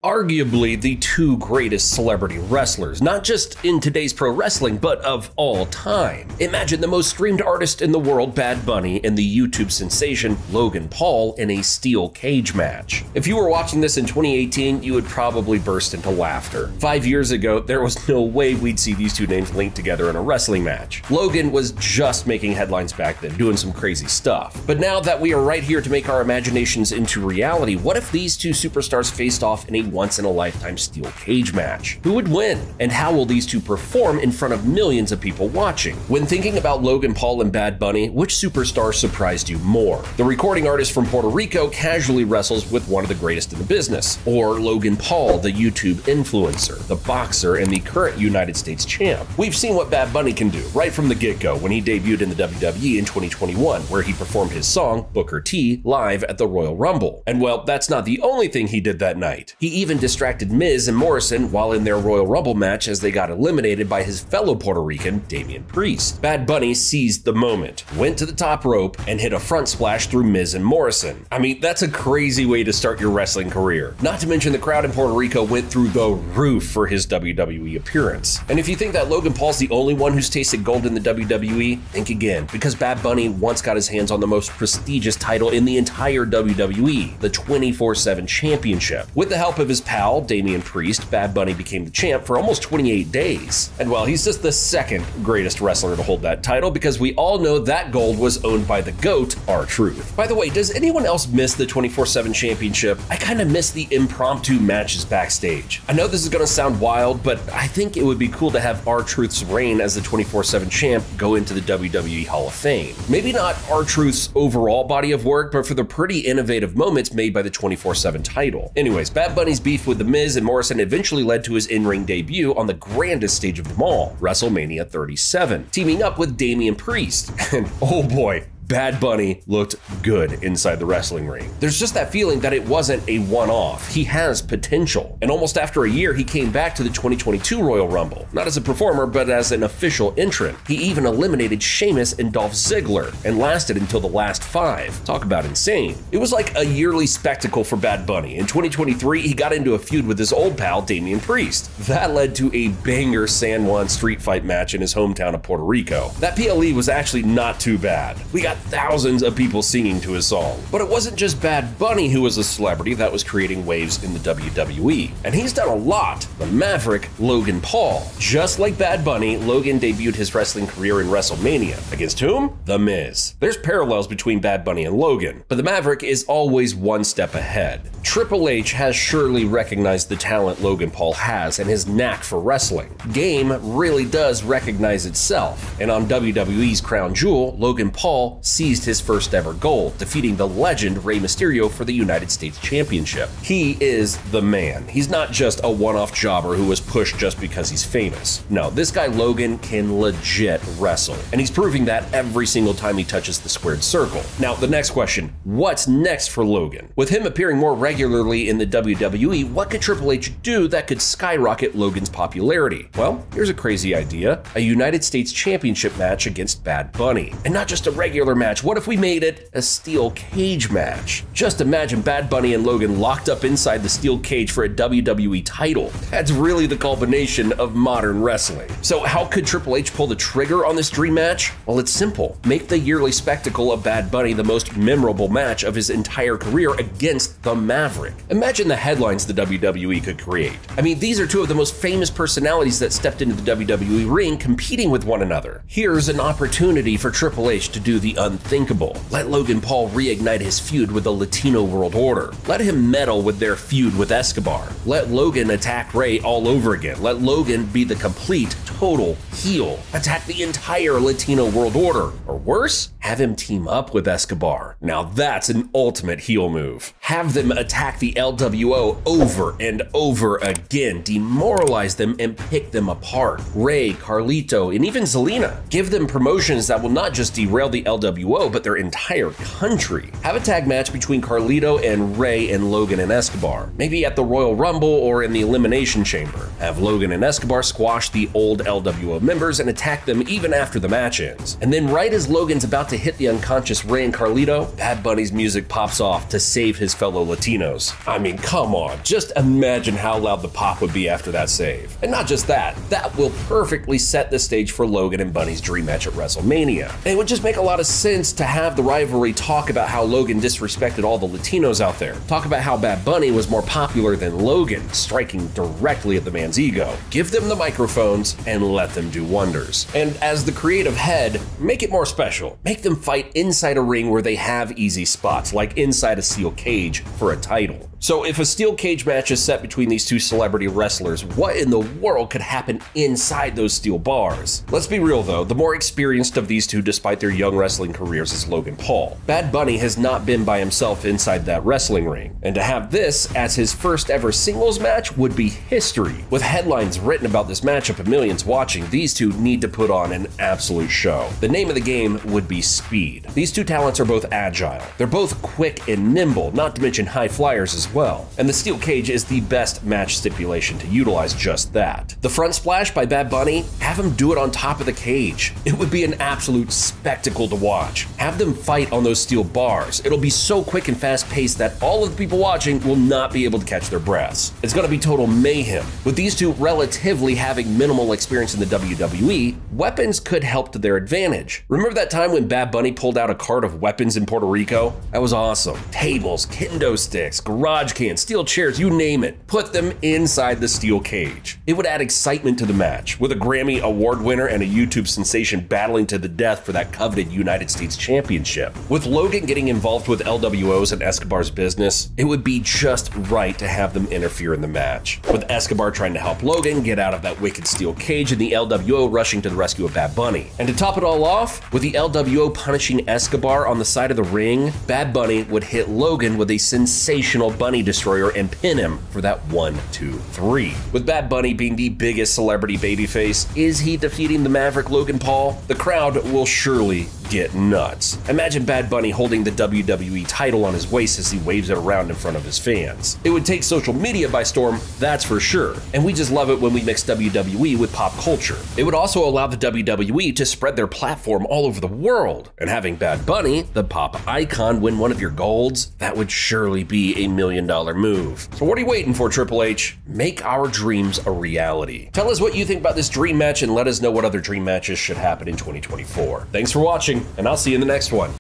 arguably the two greatest celebrity wrestlers, not just in today's pro wrestling, but of all time. Imagine the most streamed artist in the world, Bad Bunny, and the YouTube sensation Logan Paul in a steel cage match. If you were watching this in 2018, you would probably burst into laughter. 5 years ago, there was no way we'd see these two names linked together in a wrestling match. Logan was just making headlines back then, doing some crazy stuff. But now that we are right here to make our imaginations into reality, what if these two superstars faced off in a once-in-a-lifetime steel cage match? Who would win? And how will these two perform in front of millions of people watching? When thinking about Logan Paul and Bad Bunny, which superstar surprised you more? The recording artist from Puerto Rico casually wrestles with one of the greatest in the business, or Logan Paul, the YouTube influencer, the boxer, and the current United States champ. We've seen what Bad Bunny can do right from the get-go when he debuted in the WWE in 2021, where he performed his song, Booker T, live at the Royal Rumble. And well, that's not the only thing he did that night. He even distracted Miz and Morrison while in their Royal Rumble match as they got eliminated by his fellow Puerto Rican, Damian Priest. Bad Bunny seized the moment, went to the top rope, and hit a front splash through Miz and Morrison. I mean, that's a crazy way to start your wrestling career. Not to mention the crowd in Puerto Rico went through the roof for his WWE appearance. And if you think that Logan Paul's the only one who's tasted gold in the WWE, think again, because Bad Bunny once got his hands on the most prestigious title in the entire WWE, the 24/7 Championship. With the help of his pal, Damian Priest, Bad Bunny became the champ for almost 28 days. And well, he's just the second greatest wrestler to hold that title because we all know that gold was owned by the GOAT, R-Truth. By the way, does anyone else miss the 24/7 Championship? I kind of miss the impromptu matches backstage. I know this is going to sound wild, but I think it would be cool to have R-Truth's reign as the 24/7 champ go into the WWE Hall of Fame. Maybe not R-Truth's overall body of work, but for the pretty innovative moments made by the 24/7 title. Anyways, Bad Bunny's beef with The Miz and Morrison eventually led to his in-ring debut on the grandest stage of them all, WrestleMania 37, teaming up with Damian Priest. And oh boy, Bad Bunny looked good inside the wrestling ring. There's just that feeling that it wasn't a one-off. He has potential. And almost after a year, he came back to the 2022 Royal Rumble, not as a performer, but as an official entrant. He even eliminated Sheamus and Dolph Ziggler and lasted until the last 5. Talk about insane. It was like a yearly spectacle for Bad Bunny. In 2023, he got into a feud with his old pal, Damian Priest. That led to a banger San Juan street fight match in his hometown of Puerto Rico. That PLE was actually not too bad. We got thousands of people singing to his song. But it wasn't just Bad Bunny who was a celebrity that was creating waves in the WWE. And he's done a lot. The Maverick, Logan Paul. Just like Bad Bunny, Logan debuted his wrestling career in WrestleMania. Against whom? The Miz. There's parallels between Bad Bunny and Logan, but the Maverick is always one step ahead. Triple H has surely recognized the talent Logan Paul has and his knack for wrestling. Game really does recognize itself. And on WWE's crown jewel, Logan Paul seized his first ever gold, defeating the legend Rey Mysterio for the United States Championship. He is the man. He's not just a one-off jobber who was pushed just because he's famous. No, this guy Logan can legit wrestle, and he's proving that every single time he touches the squared circle. Now, the next question, what's next for Logan? With him appearing more regularly in the WWE, what could Triple H do that could skyrocket Logan's popularity? Well, here's a crazy idea, a United States Championship match against Bad Bunny. And not just a regular match, what if we made it a steel cage match? Just imagine Bad Bunny and Logan locked up inside the steel cage for a WWE title. That's really the culmination of modern wrestling. So how could Triple H pull the trigger on this dream match? Well, it's simple. Make the yearly spectacle of Bad Bunny the most memorable match of his entire career against the Maverick. Imagine the headlines the WWE could create. I mean, these are two of the most famous personalities that stepped into the WWE ring competing with one another. Here's an opportunity for Triple H to do the unthinkable. Let Logan Paul reignite his feud with the Latino World Order. Let him meddle with their feud with Escobar. Let Logan attack Rey all over again. Let Logan be the complete, total heel. Attack the entire Latino World Order. Or worse, have him team up with Escobar. Now that's an ultimate heel move. Have them attack the LWO over and over again. Demoralize them and pick them apart. Rey, Carlito, and even Zelina. Give them promotions that will not just derail the LWO, but their entire country. Have a tag match between Carlito and Rey and Logan and Escobar. Maybe at the Royal Rumble or in the Elimination Chamber. Have Logan and Escobar squash the old LWO members and attack them even after the match ends. And then right as Logan's about to hit the unconscious Rey and Carlito, Bad Bunny's music pops off to save his fellow Latinos. I mean, come on, just imagine how loud the pop would be after that save. And not just that, that will perfectly set the stage for Logan and Bunny's dream match at WrestleMania. And it would just make a lot of sense to have the rivalry talk about how Logan disrespected all the Latinos out there. Talk about how Bad Bunny was more popular than Logan, striking directly at the man's ego. Give them the microphones and let them do wonders. And as the creative head, make it more special. Make them fight inside a ring where they have easy spots, like inside a steel cage for a title. So if a steel cage match is set between these two celebrity wrestlers, what in the world could happen inside those steel bars? Let's be real though, the more experienced of these two despite their young wrestling careers is Logan Paul. Bad Bunny has not been by himself inside that wrestling ring, and to have this as his first ever singles match would be history. With headlines written about this matchup and millions watching, these two need to put on an absolute show. The name of the game would be speed. These two talents are both agile. They're both quick and nimble, not to mention high flyers as well. And the steel cage is the best match stipulation to utilize just that. The front splash by Bad Bunny, have him do it on top of the cage. It would be an absolute spectacle to watch. Have them fight on those steel bars. It'll be so quick and fast paced that all of the people watching will not be able to catch their breaths. It's gonna be total mayhem. With these two relatively having minimal experience in the WWE, weapons could help to their advantage. Remember that time when Bad Bunny pulled out a cart of weapons in Puerto Rico? That was awesome. Tables, kendo sticks, garage cans, steel chairs, you name it. Put them inside the steel cage. It would add excitement to the match, with a Grammy Award winner and a YouTube sensation battling to the death for that coveted United States Championship. With Logan getting involved with LWO's and Escobar's business, it would be just right to have them interfere in the match. With Escobar trying to help Logan get out of that wicked steel cage and the LWO rushing to the rescue of Bad Bunny. And to top it all off, with the LWO punishing Escobar on the side of the ring, Bad Bunny would hit Logan with a sensational bunny destroyer and pin him for that 1, 2, 3. With Bad Bunny being the biggest celebrity babyface, is he defeating the Maverick Logan Paul? The crowd will surely get nuts. Imagine Bad Bunny holding the WWE title on his waist as he waves it around in front of his fans. It would take social media by storm, that's for sure. And we just love it when we mix WWE with pop culture. It would also allow the WWE to spread their platform all over the world. And having Bad Bunny, the pop icon, win one of your golds, that would surely be a $1 million move. So what are you waiting for, Triple H? Make our dreams a reality. Tell us what you think about this dream match and let us know what other dream matches should happen in 2024. Thanks for watching, and I'll see you in the next one.